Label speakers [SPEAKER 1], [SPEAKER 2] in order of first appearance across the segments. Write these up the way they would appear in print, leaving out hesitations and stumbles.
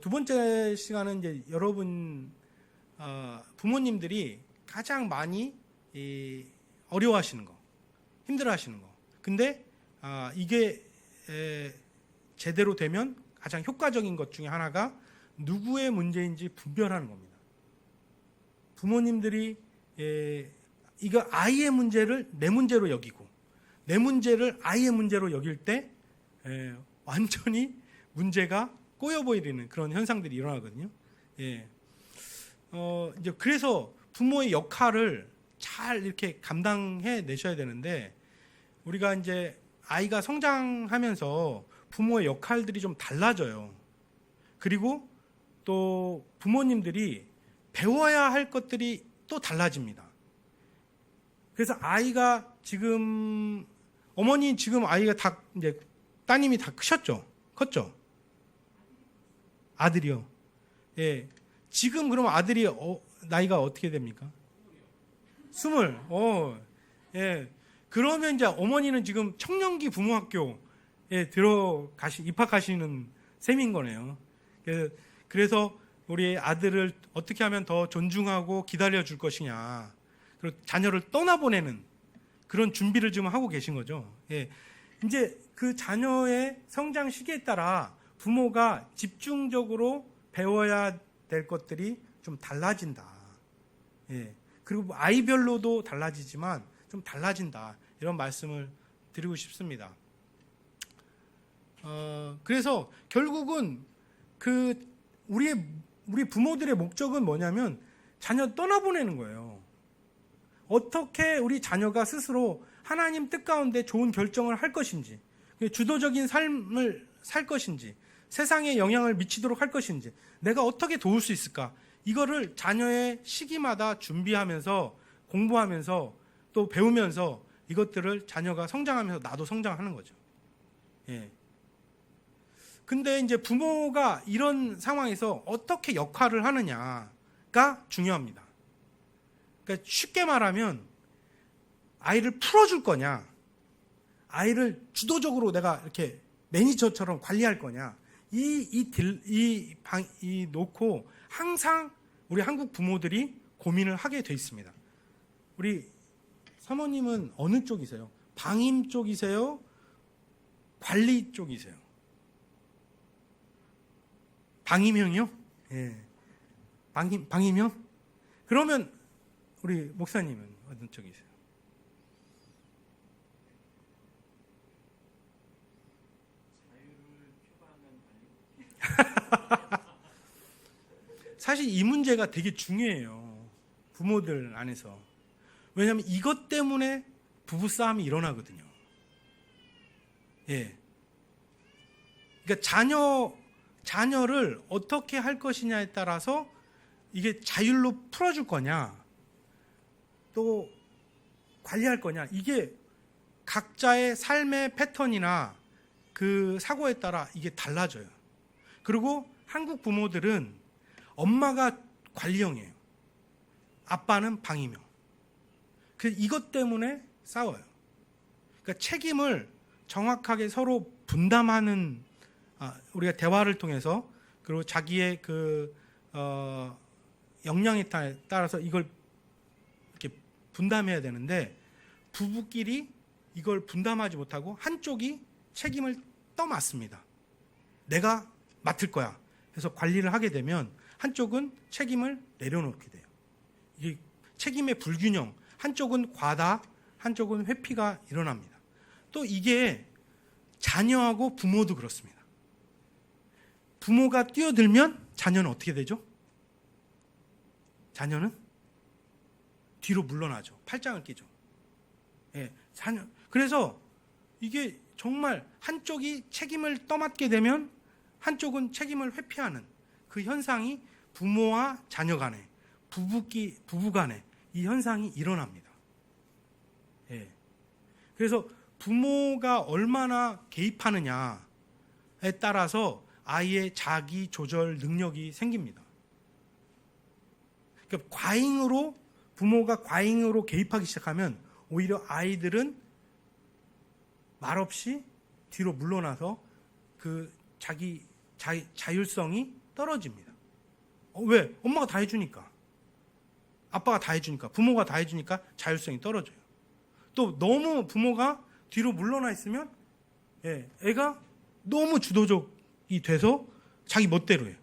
[SPEAKER 1] 두 번째 시간은 이제 여러분 부모님들이 가장 많이 어려워하시는 거, 힘들어하시는 거. 근데 이게 제대로 되면 가장 효과적인 것 중에 하나가 누구의 문제인지 분별하는 겁니다. 부모님들이 이거 아이의 문제를 내 문제로 여기고 내 문제를 아이의 문제로 여길 때 완전히 문제가 꼬여 보이는 그런 현상들이 일어나거든요. 이제 그래서 부모의 역할을 잘 이렇게 감당해 내셔야 되는데, 우리가 이제 아이가 성장하면서 부모의 역할들이 좀 달라져요. 그리고 또 부모님들이 배워야 할 것들이 또 달라집니다. 그래서 아이가 지금 어머니 지금 아이가 다 이제 따님이 다 크셨죠? 컸죠? 아들이요. 예. 지금 그러면 아들이 나이가 어떻게 됩니까? 20. 예. 그러면 이제 어머니는 지금 청년기 부모학교에 입학하시는 셈인 거네요. 그래서 우리 아들을 어떻게 하면 더 존중하고 기다려 줄 것이냐, 그리고 자녀를 떠나보내는 그런 준비를 지금 하고 계신 거죠. 예. 이제 그 자녀의 성장 시기에 따라 부모가 집중적으로 배워야 될 것들이 좀 달라진다. 예. 그리고 아이별로도 달라지지만 좀 달라진다. 이런 말씀을 드리고 싶습니다. 그래서 결국은 우리 부모들의 목적은 뭐냐면 자녀 떠나보내는 거예요. 어떻게 우리 자녀가 스스로 하나님 뜻 가운데 좋은 결정을 할 것인지, 주도적인 삶을 살 것인지, 세상에 영향을 미치도록 할 것인지, 내가 어떻게 도울 수 있을까? 이거를 자녀의 시기마다 준비하면서 공부하면서 또 배우면서 이것들을 자녀가 성장하면서 나도 성장하는 거죠. 예. 근데 이제 부모가 이런 상황에서 어떻게 역할을 하느냐가 중요합니다. 그러니까 쉽게 말하면 아이를 풀어줄 거냐, 아이를 주도적으로 내가 이렇게 매니저처럼 관리할 거냐, 놓고 항상 우리 한국 부모들이 고민을 하게 돼 있습니다. 우리 사모님은 어느 쪽이세요? 방임 쪽이세요? 관리 쪽이세요? 방임형이요? 예. 방임형? 그러면 우리 목사님은 어느 쪽이세요? 사실 이 문제가 되게 중요해요. 부모들 안에서. 왜냐하면 이것 때문에 부부싸움이 일어나거든요. 예. 그러니까 자녀를 어떻게 할 것이냐에 따라서 이게 자율로 풀어줄 거냐, 또 관리할 거냐, 이게 각자의 삶의 패턴이나 그 사고에 따라 이게 달라져요. 그리고 한국 부모들은 엄마가 관리형이에요. 아빠는 방임형. 이것 때문에 싸워요. 그러니까 책임을 정확하게 서로 분담하는, 우리가 대화를 통해서, 그리고 자기의 역량에 따라서 이걸 이렇게 분담해야 되는데, 부부끼리 이걸 분담하지 못하고 한쪽이 책임을 떠맡습니다. 내가 맡을 거야. 그래서 관리를 하게 되면 한쪽은 책임을 내려놓게 돼요. 이게 책임의 불균형, 한쪽은 과다, 한쪽은 회피가 일어납니다. 또 이게 자녀하고 부모도 그렇습니다. 부모가 뛰어들면 자녀는 어떻게 되죠? 자녀는 뒤로 물러나죠. 팔짱을 끼죠. 예, 그래서 이게 정말 한쪽이 책임을 떠맡게 되면 한쪽은 책임을 회피하는 그 현상이 부모와 자녀 간에, 부부 간에 이 현상이 일어납니다. 예. 그래서 부모가 얼마나 개입하느냐에 따라서 아이의 자기 조절 능력이 생깁니다. 그러니까 부모가 과잉으로 개입하기 시작하면 오히려 아이들은 말없이 뒤로 물러나서 자기 자율성이 떨어집니다. 왜? 엄마가 다 해주니까. 아빠가 다 해주니까. 부모가 다 해주니까 자율성이 떨어져요. 또 너무 부모가 뒤로 물러나 있으면 애가 너무 주도적이 돼서 자기 멋대로 해요.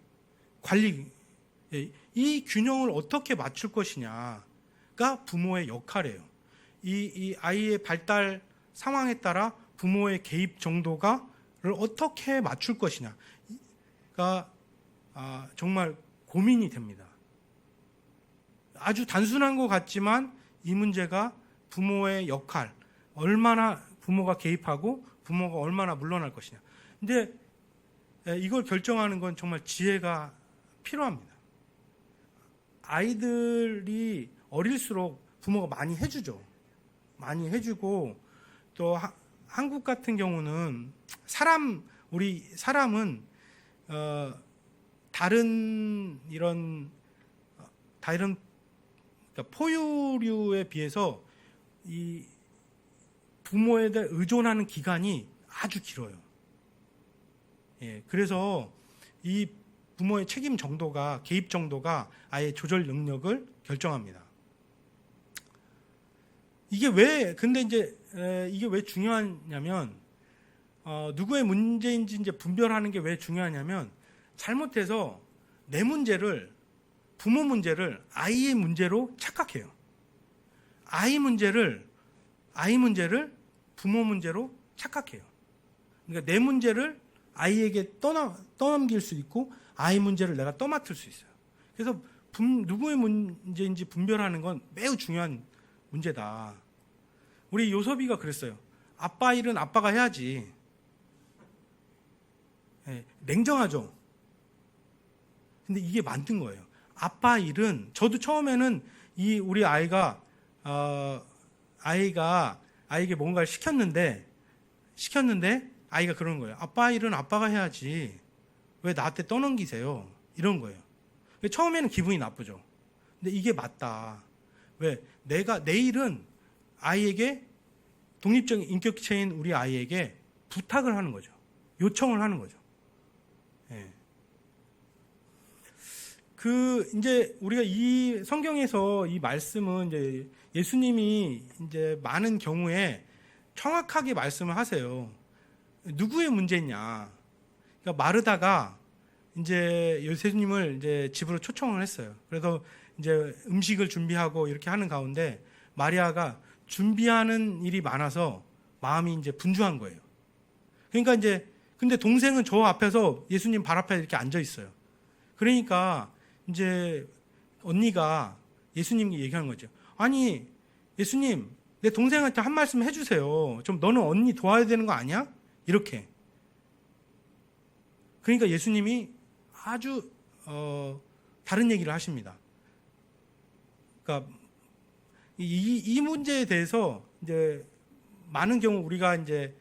[SPEAKER 1] 이 균형을 어떻게 맞출 것이냐가 부모의 역할이에요. 이 아이의 발달 상황에 따라 부모의 개입 정도를 어떻게 맞출 것이냐가 정말 고민이 됩니다. 아주 단순한 것 같지만 이 문제가 부모의 역할, 얼마나 부모가 개입하고 부모가 얼마나 물러날 것이냐. 근데 이걸 결정하는 건 정말 지혜가 필요합니다. 아이들이 어릴수록 부모가 많이 해주죠. 많이 해주고 또 한국 같은 경우는 우리 사람은 다른 그러니까 포유류에 비해서 이 부모에 대해 의존하는 기간이 아주 길어요. 그래서 이 부모의 책임 정도가, 개입 정도가 아이의 조절 능력을 결정합니다. 근데 이제 이게 왜 중요하냐면, 누구의 문제인지 이제 분별하는 게 왜 중요하냐면, 잘못해서 부모 문제를 아이의 문제로 착각해요. 아이 문제를 부모 문제로 착각해요. 그러니까 내 문제를 아이에게 떠넘길 수 있고 아이 문제를 내가 떠맡을 수 있어요. 그래서 누구의 문제인지 분별하는 건 매우 중요한 문제다. 우리 요섭이가 그랬어요. 아빠 일은 아빠가 해야지. 냉정하죠. 근데 이게 맞는 거예요. 아빠 일은, 저도 처음에는 우리 아이가 아이에게 뭔가를 시켰는데 아이가 그러는 거예요. 아빠 일은 아빠가 해야지. 왜 나한테 떠넘기세요? 이런 거예요. 처음에는 기분이 나쁘죠. 근데 이게 맞다. 왜? 내 일은 아이에게, 독립적인 인격체인 우리 아이에게 부탁을 하는 거죠. 요청을 하는 거죠. 이제 우리가 이 성경에서 이 말씀은 이제 예수님이 이제 많은 경우에 정확하게 말씀을 하세요. 누구의 문제냐? 그러니까 마르다가 이제 예수님을 이제 집으로 초청을 했어요. 그래서 이제 음식을 준비하고 이렇게 하는 가운데 마리아가 준비하는 일이 많아서 마음이 이제 분주한 거예요. 그러니까 이제 근데 동생은 저 앞에서 예수님 발 앞에 이렇게 앉아 있어요. 그러니까 이제 언니가 예수님께 얘기하는 거죠. 아니, 예수님, 내 동생한테 한 말씀 해주세요. 좀 너는 언니 도와야 되는 거 아니야? 이렇게. 그러니까 예수님이 아주 다른 얘기를 하십니다. 그러니까 이 문제에 대해서 이제 많은 경우 우리가 이제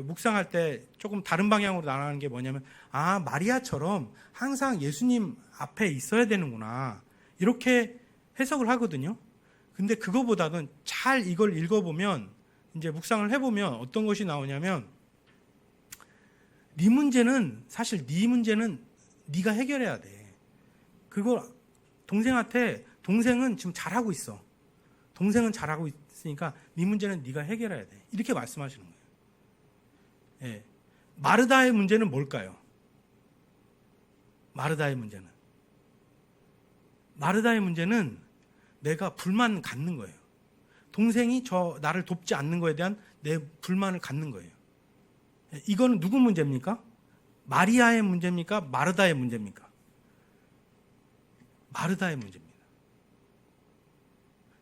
[SPEAKER 1] 묵상할 때 조금 다른 방향으로 나가는 게 뭐냐면, 마리아처럼 항상 예수님 앞에 있어야 되는구나, 이렇게 해석을 하거든요. 근데 그거보다는 잘 이걸 읽어보면, 이제 묵상을 해보면 어떤 것이 나오냐면, 사실 네 문제는 네가 해결해야 돼. 그걸 동생은 지금 잘하고 있어. 동생은 잘하고 있으니까 네 문제는 네가 해결해야 돼. 이렇게 말씀하시는 거예요. 마르다의 문제는 뭘까요? 마르다의 문제는 내가 불만 갖는 거예요. 동생이 나를 돕지 않는 거에 대한 내 불만을 갖는 거예요. 이거는 누구 문제입니까? 마리아의 문제입니까? 마르다의 문제입니까? 마르다의 문제입니다.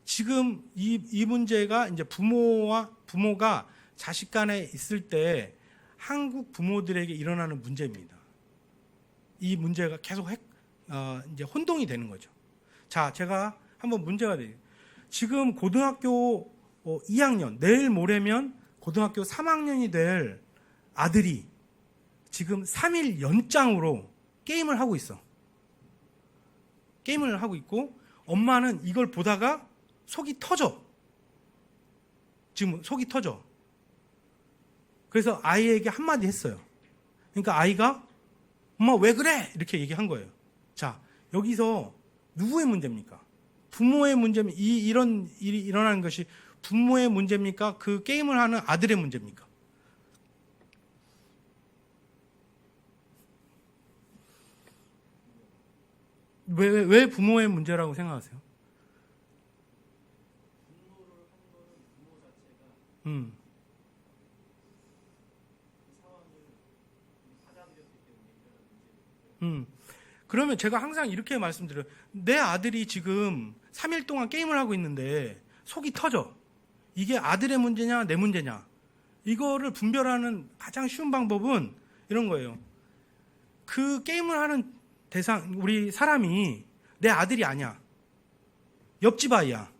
[SPEAKER 1] 지금 이 문제가 이제 부모가 자식 간에 있을 때 한국 부모들에게 일어나는 문제입니다. 이 문제가 계속 이제 혼동이 되는 거죠. 자, 제가 한번 문제가 돼요. 지금 고등학교 2학년, 내일 모레면 고등학교 3학년이 될 아들이 지금 3일 연장으로 게임을 하고 있어. 게임을 하고 있고, 엄마는 이걸 보다가 속이 터져. 지금 속이 터져. 그래서 아이에게 한마디 했어요. 그러니까 아이가 엄마 왜 그래? 이렇게 얘기한 거예요. 자, 여기서 누구의 문제입니까? 부모의 문제입니까? 이런 일이 일어나는 것이 부모의 문제입니까? 그 게임을 하는 아들의 문제입니까? 왜 부모의 문제라고 생각하세요? 음. 음. 그러면 제가 항상 이렇게 말씀드려요. 내 아들이 지금 3일 동안 게임을 하고 있는데 속이 터져. 이게 아들의 문제냐, 내 문제냐. 이거를 분별하는 가장 쉬운 방법은 이런 거예요. 그 게임을 하는 대상, 우리 사람이 내 아들이 아니야. 옆집 아이야.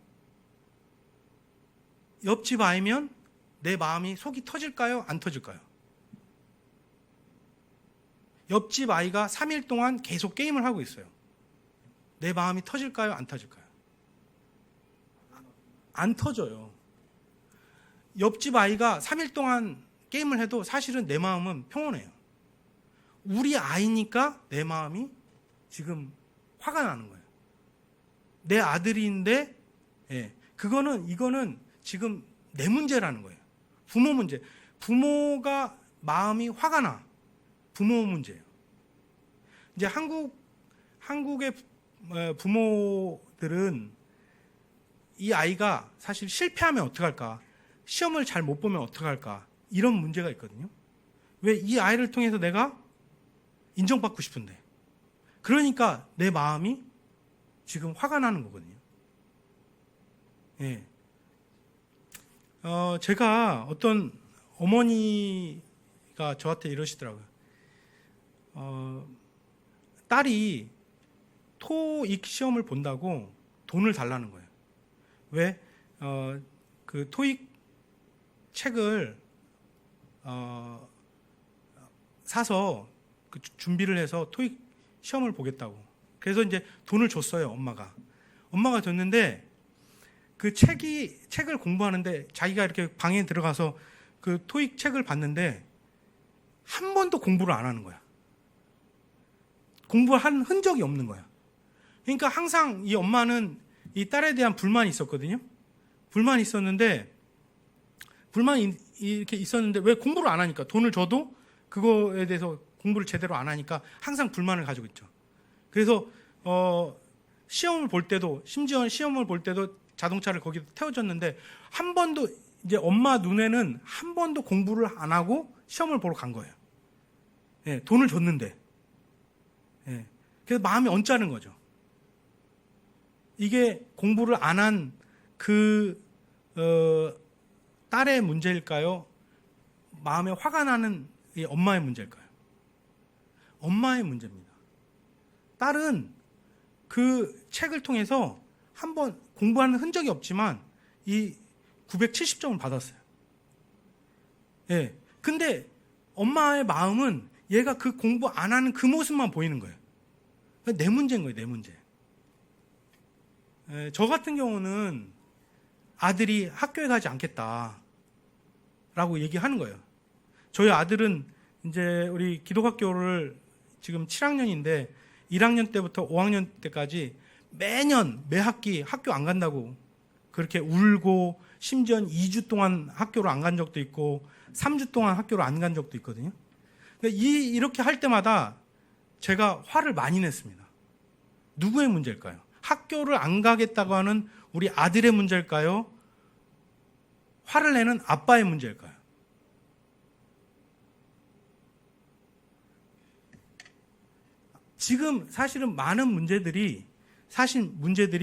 [SPEAKER 1] 옆집 아이면 내 마음이 속이 터질까요? 안 터질까요? 옆집 아이가 3일 동안 계속 게임을 하고 있어요. 내 마음이 터질까요? 안 터질까요? 안 터져요. 옆집 아이가 3일 동안 게임을 해도 사실은 내 마음은 평온해요. 우리 아이니까 내 마음이 지금 화가 나는 거예요. 내 아들인데, 예, 이거는 지금 내 문제라는 거예요. 부모 문제. 부모가 마음이 화가 나. 부모 문제예요. 이제 한국의 부모들은 이 아이가 사실 실패하면 어떡할까? 시험을 잘 못 보면 어떡할까? 이런 문제가 있거든요. 왜 이 아이를 통해서 내가 인정받고 싶은데. 그러니까 내 마음이 지금 화가 나는 거거든요. 예. 제가 어떤 어머니가 저한테 이러시더라고요. 딸이 토익 시험을 본다고 돈을 달라는 거예요. 왜? 그 토익 책을 사서 그 준비를 해서 토익 시험을 보겠다고. 그래서 이제 돈을 줬어요, 엄마가. 엄마가 줬는데 그 책을 공부하는데 자기가 이렇게 방에 들어가서 그 토익 책을 봤는데 한 번도 공부를 안 하는 거야. 공부한 흔적이 없는 거야. 그러니까 항상 이 엄마는 이 딸에 대한 불만이 있었거든요. 불만이 있었는데 이렇게 있었는데 왜 공부를 안 하니까 돈을 줘도 그거에 대해서 공부를 제대로 안 하니까 항상 불만을 가지고 있죠. 그래서 시험을 볼 때도 심지어 시험을 볼 때도 자동차를 거기다 태워줬는데 한 번도 이제 엄마 눈에는 한 번도 공부를 안 하고 시험을 보러 간 거예요. 예, 돈을 줬는데. 예, 그래서 마음이 언짢은 거죠. 이게 공부를 안 한 그 딸의 문제일까요? 마음에 화가 나는 이 엄마의 문제일까요? 엄마의 문제입니다. 딸은 그 책을 통해서 한번 공부하는 흔적이 없지만 이 970점을 받았어요. 예. 근데 엄마의 마음은 얘가 그 공부 안 하는 그 모습만 보이는 거예요. 내 문제인 거예요, 내 문제. 예, 저 같은 경우는 아들이 학교에 가지 않겠다라고 얘기하는 거예요. 저희 아들은 이제 우리 기독학교를 지금 7학년인데 1학년 때부터 5학년 때까지 매년 매 학기 학교 안 간다고 그렇게 울고 심지어 2주 동안 학교를 안 간 적도 있고 3주 동안 학교를 안 간 적도 있거든요. 이렇게 할 때마다 제가 화를 많이 냈습니다. 누구의 문제일까요? 학교를 안 가겠다고 하는 우리 아들의 문제일까요? 화를 내는 아빠의 문제일까요? 지금 사실은 많은 문제들이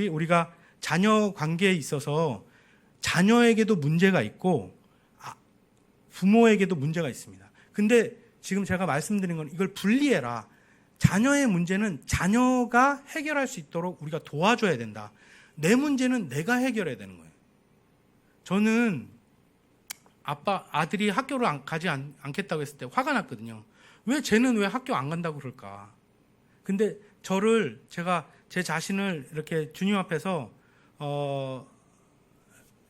[SPEAKER 1] 우리가 자녀 관계에 있어서 자녀에게도 문제가 있고 부모에게도 문제가 있습니다. 근데 지금 제가 말씀드린 건 이걸 분리해라. 자녀의 문제는 자녀가 해결할 수 있도록 우리가 도와줘야 된다. 내 문제는 내가 해결해야 되는 거예요. 저는 아들이 학교를 가지 않겠다고 했을 때 화가 났거든요. 쟤는 왜 학교 안 간다고 그럴까? 근데 제가 제 자신을 이렇게 주님 앞에서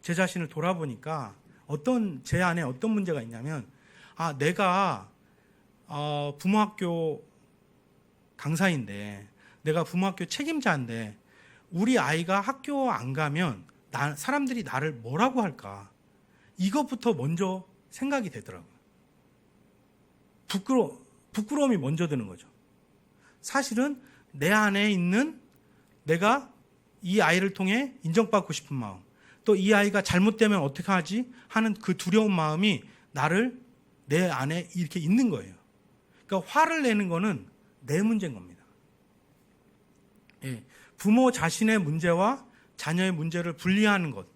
[SPEAKER 1] 제 자신을 돌아보니까 제 안에 어떤 문제가 있냐면 내가 부모 학교 강사인데, 내가 부모 학교 책임자인데 우리 아이가 학교 안 가면 사람들이 나를 뭐라고 할까? 이것부터 먼저 생각이 되더라고요. 부끄러움이 먼저 드는 거죠. 사실은 내 안에 있는 내가 이 아이를 통해 인정받고 싶은 마음, 또 이 아이가 잘못되면 어떻게 하지 하는 그 두려운 마음이 내 안에 이렇게 있는 거예요. 그러니까 화를 내는 거는 내 문제인 겁니다. 예, 부모 자신의 문제와 자녀의 문제를 분리하는 것,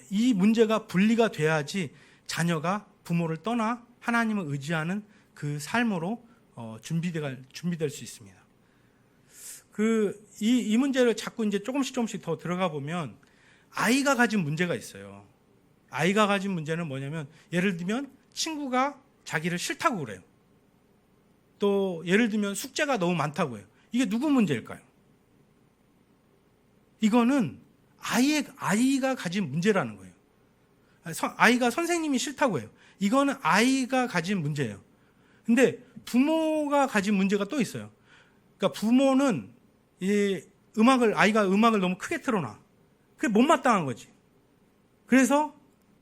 [SPEAKER 1] 이 문제가 분리가 돼야지 자녀가 부모를 떠나 하나님을 의지하는 그 삶으로 준비될 수 있습니다. 이 문제를 자꾸 이제 조금씩 더 들어가 보면 아이가 가진 문제가 있어요. 아이가 가진 문제는 뭐냐면, 예를 들면 친구가 자기를 싫다고 그래요. 또 예를 들면 숙제가 너무 많다고 해요. 이게 누구 문제일까요? 이거는 아이가 가진 문제라는 거예요. 아이가 선생님이 싫다고 해요. 이거는 아이가 가진 문제예요. 근데 부모가 가진 문제가 또 있어요. 그러니까 부모는 아이가 음악을 너무 크게 틀어놔. 그게 못마땅한 거지. 그래서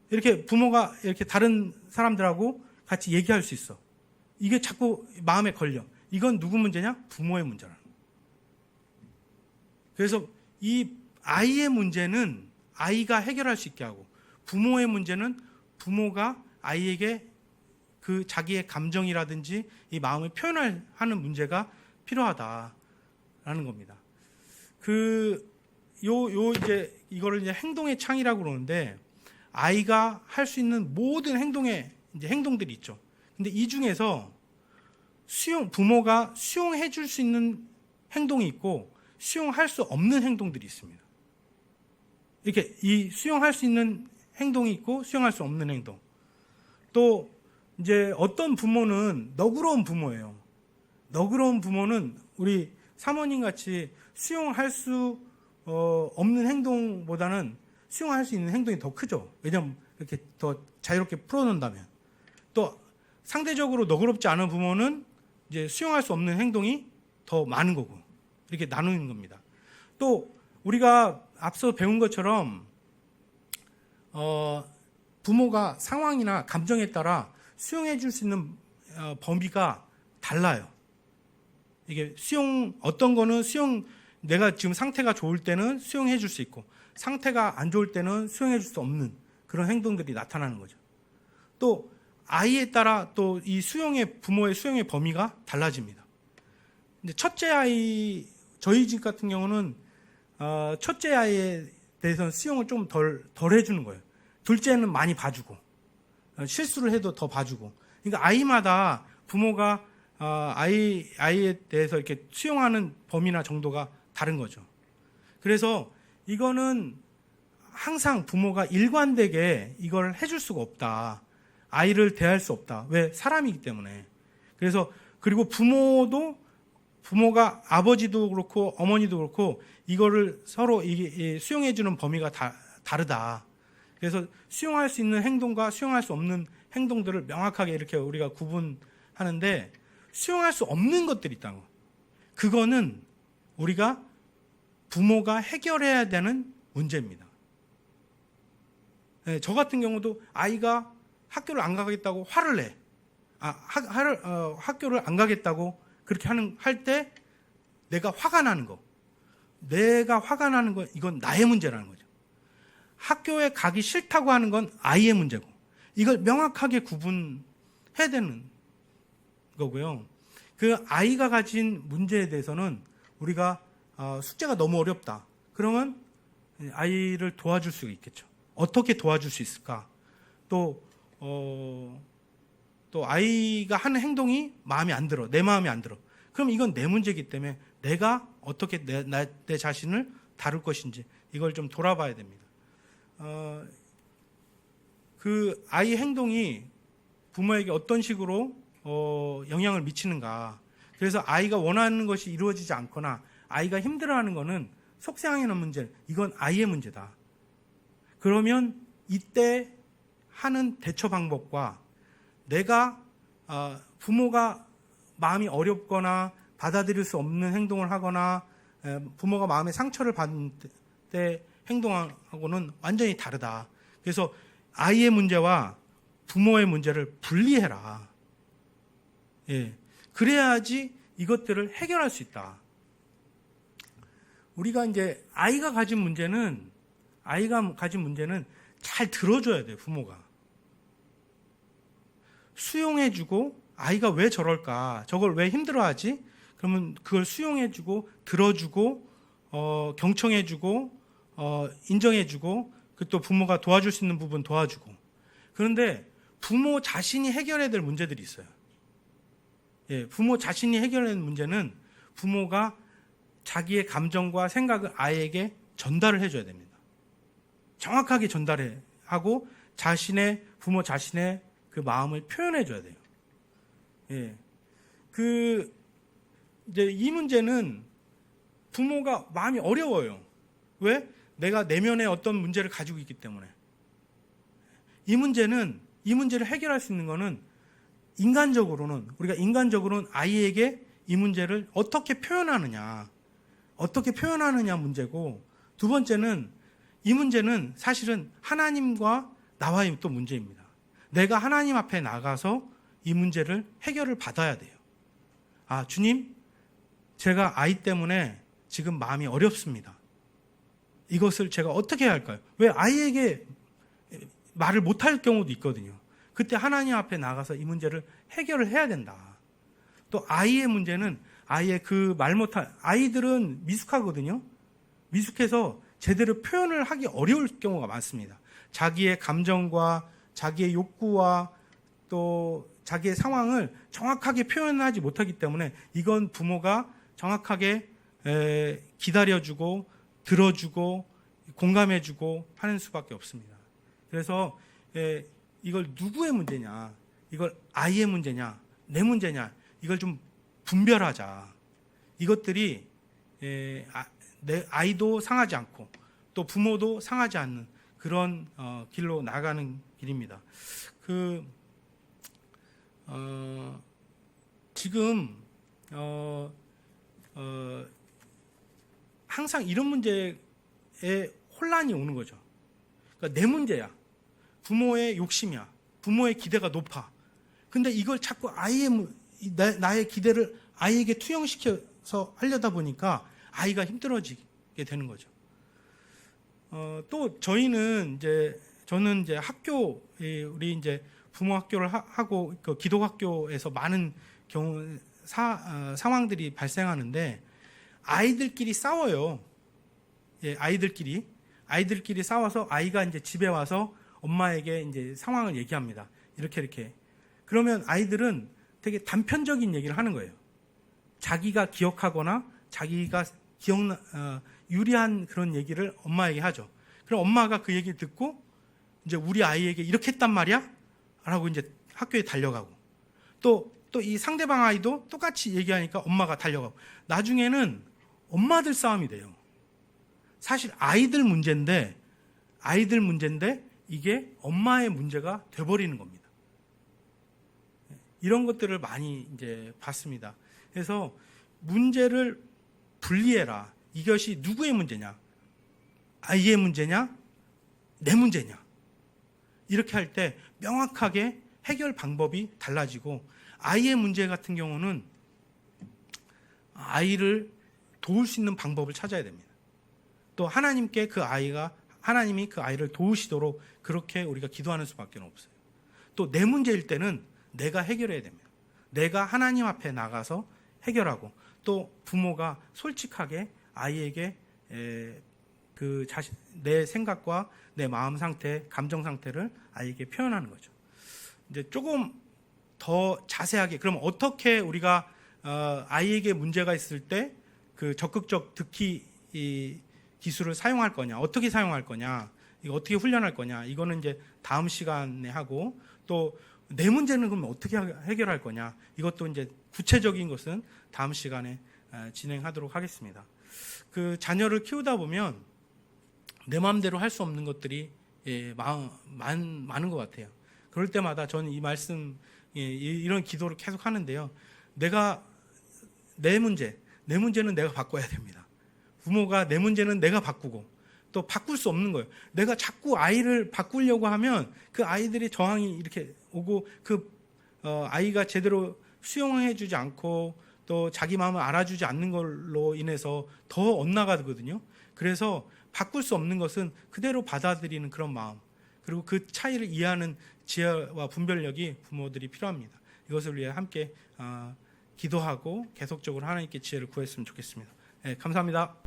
[SPEAKER 1] 이렇게 부모가 이렇게 다른 사람들하고 같이 얘기할 수 있어. 이게 자꾸 마음에 걸려. 이건 누구 문제냐? 부모의 문제라는 거예요. 그래서 이 아이의 문제는 아이가 해결할 수 있게 하고, 부모의 문제는 부모가 아이에게 그 자기의 감정이라든지 이 마음을 표현하는 문제가 필요하다라는 겁니다. 이제 이거를 이제 행동의 창이라고 그러는데, 아이가 할 수 있는 모든 행동들이 있죠. 근데 이 중에서 부모가 수용해 줄 수 있는 행동이 있고 수용할 수 없는 행동들이 있습니다. 이렇게 수용할 수 있는 행동이 있고 수용할 수 없는 행동. 또 이제 어떤 부모는 너그러운 부모예요. 너그러운 부모는 우리 사모님 같이 수용할 수 없는 행동보다는 수용할 수 있는 행동이 더 크죠. 왜냐하면 이렇게 더 자유롭게 풀어놓는다면. 또 상대적으로 너그럽지 않은 부모는 이제 수용할 수 없는 행동이 더 많은 거고, 이렇게 나누는 겁니다. 또 우리가 앞서 배운 것처럼 부모가 상황이나 감정에 따라 수용해 줄 수 있는 범위가 달라요. 이게 어떤 거는 내가 지금 상태가 좋을 때는 수용해 줄 수 있고, 상태가 안 좋을 때는 수용해 줄 수 없는 그런 행동들이 나타나는 거죠. 또 아이에 따라 또 이 부모의 수용의 범위가 달라집니다. 근데 저희 집 같은 경우는 첫째 아이에 대해서는 수용을 좀 덜 해주는 거예요. 둘째는 많이 봐주고, 실수를 해도 더 봐주고. 그러니까 아이마다 부모가 아이에 대해서 이렇게 수용하는 범위나 정도가 다른 거죠. 그래서 이거는 항상 부모가 일관되게 이걸 해줄 수가 없다. 아이를 대할 수 없다. 왜? 사람이기 때문에. 그리고 부모가 아버지도 그렇고 어머니도 그렇고 이거를 서로 수용해주는 범위가 다르다. 그래서 수용할 수 있는 행동과 수용할 수 없는 행동들을 명확하게 이렇게 우리가 구분하는데, 수용할 수 없는 것들이 있다는 거. 그거는 우리가 부모가 해결해야 되는 문제입니다. 네, 저 같은 경우도 아이가 학교를 안 가겠다고 화를 내. 학교를 안 가겠다고 그렇게 할 때 내가 화가 나는 거. 이건 나의 문제라는 거죠. 학교에 가기 싫다고 하는 건 아이의 문제고, 이걸 명확하게 구분해야 되는 거고요. 그 아이가 가진 문제에 대해서는 우리가 숙제가 너무 어렵다. 그러면 아이를 도와줄 수 있겠죠. 어떻게 도와줄 수 있을까? 또 아이가 하는 행동이 마음에 안 들어. 내 마음에 안 들어. 그럼 이건 내 문제이기 때문에 내가 어떻게 내 자신을 다룰 것인지 이걸 좀 돌아봐야 됩니다. 그 아이 행동이 부모에게 어떤 식으로 영향을 미치는가. 그래서 아이가 원하는 것이 이루어지지 않거나 아이가 힘들어하는 것은 속상해하는 문제, 이건 아이의 문제다. 그러면 이때 하는 대처 방법과 내가 부모가 마음이 어렵거나 받아들일 수 없는 행동을 하거나 부모가 마음에 상처를 받을 때 행동하고는 완전히 다르다. 그래서 아이의 문제와 부모의 문제를 분리해라. 예. 그래야지 이것들을 해결할 수 있다. 우리가 이제 아이가 가진 문제는 잘 들어줘야 돼요, 부모가. 수용해주고, 아이가 왜 저럴까? 저걸 왜 힘들어하지? 그러면 그걸 수용해주고, 들어주고, 경청해주고, 인정해주고, 또 부모가 도와줄 수 있는 부분 도와주고. 그런데 부모 자신이 해결해야 될 문제들이 있어요. 예, 부모 자신이 해결해야 될 문제는 부모가 자기의 감정과 생각을 아이에게 전달을 해줘야 됩니다. 정확하게 전달하고 부모 자신의 그 마음을 표현해줘야 돼요. 예, 이제 이 문제는 부모가 마음이 어려워요. 왜? 내가 내면에 어떤 문제를 가지고 있기 때문에. 이 문제를 해결할 수 있는 거는 우리가 인간적으로는 아이에게 이 문제를 어떻게 표현하느냐 문제고, 두 번째는 이 문제는 사실은 하나님과 나와의 또 문제입니다. 내가 하나님 앞에 나가서 이 문제를 해결을 받아야 돼요. 아, 주님, 제가 아이 때문에 지금 마음이 어렵습니다. 이것을 제가 어떻게 해야 할까요? 왜 아이에게 말을 못할 경우도 있거든요. 그때 하나님 앞에 나가서 이 문제를 해결을 해야 된다. 또 아이의 문제는 아이들은 미숙하거든요. 미숙해서 제대로 표현을 하기 어려울 경우가 많습니다. 자기의 감정과 자기의 욕구와 또 자기의 상황을 정확하게 표현하지 못하기 때문에 이건 부모가 정확하게 기다려주고 들어주고 공감해주고 하는 수밖에 없습니다. 그래서 이걸 누구의 문제냐, 이걸 아이의 문제냐, 내 문제냐, 이걸 좀 분별하자. 이것들이 내 아이도 상하지 않고 또 부모도 상하지 않는 그런 길로 나가는 길입니다. 지금 항상 이런 문제에 혼란이 오는 거죠. 그러니까 내 문제야. 부모의 욕심이야. 부모의 기대가 높아. 근데 이걸 자꾸 나의 기대를 아이에게 투영시켜서 하려다 보니까 아이가 힘들어지게 되는 거죠. 또 저는 이제 우리 이제 부모 학교를 하고 그 기독 학교에서 많은 경우 상황들이 발생하는데 아이들끼리 싸워요. 예, 아이들끼리 싸워서 아이가 이제 집에 와서 엄마에게 이제 상황을 얘기합니다. 이렇게. 그러면 아이들은 되게 단편적인 얘기를 하는 거예요. 자기가 기억하거나 자기가 유리한 그런 얘기를 엄마에게 하죠. 그럼 엄마가 그 얘기를 듣고 이제 우리 아이에게 이렇게 했단 말이야? 라고 이제 학교에 달려가고 또 이 상대방 아이도 똑같이 얘기하니까 엄마가 달려가고 나중에는 엄마들 싸움이 돼요. 사실 아이들 문제인데 이게 엄마의 문제가 돼버리는 겁니다. 이런 것들을 많이 이제 봤습니다. 그래서 문제를 분리해라. 이것이 누구의 문제냐? 아이의 문제냐? 내 문제냐? 이렇게 할 때 명확하게 해결 방법이 달라지고 아이의 문제 같은 경우는 아이를 도울 수 있는 방법을 찾아야 됩니다. 또 하나님이 그 아이를 도우시도록 그렇게 우리가 기도하는 수밖에 없어요. 또 내 문제일 때는 내가 해결해야 됩니다. 내가 하나님 앞에 나가서 해결하고 또 부모가 솔직하게 아이에게 내 생각과 내 마음 상태, 감정 상태를 아이에게 표현하는 거죠. 이제 조금 더 자세하게 그럼 어떻게 우리가 아이에게 문제가 있을 때 그 적극적 듣기 기술을 사용할 거냐, 어떻게 사용할 거냐, 이거 어떻게 훈련할 거냐, 이거는 이제 다음 시간에 하고 또 내 문제는 그럼 어떻게 해결할 거냐, 이것도 이제 구체적인 것은 다음 시간에 진행하도록 하겠습니다. 그 자녀를 키우다 보면 내 마음대로 할 수 없는 것들이 많은 것 같아요. 그럴 때마다 저는 이 말씀, 이런 기도를 계속 하는데요. 내가 내 문제는 내가 바꿔야 됩니다. 부모가 내 문제는 내가 바꾸고 또 바꿀 수 없는 거예요. 내가 자꾸 아이를 바꾸려고 하면 그 아이들이 저항이 이렇게 오고 아이가 제대로 수용해주지 않고 또 자기 마음을 알아주지 않는 걸로 인해서 더 엇나가거든요. 그래서 바꿀 수 없는 것은 그대로 받아들이는 그런 마음, 그리고 그 차이를 이해하는 지혜와 분별력이 부모들이 필요합니다. 이것을 위해 함께 기도하고 계속적으로 하나님께 지혜를 구했으면 좋겠습니다. 네, 감사합니다.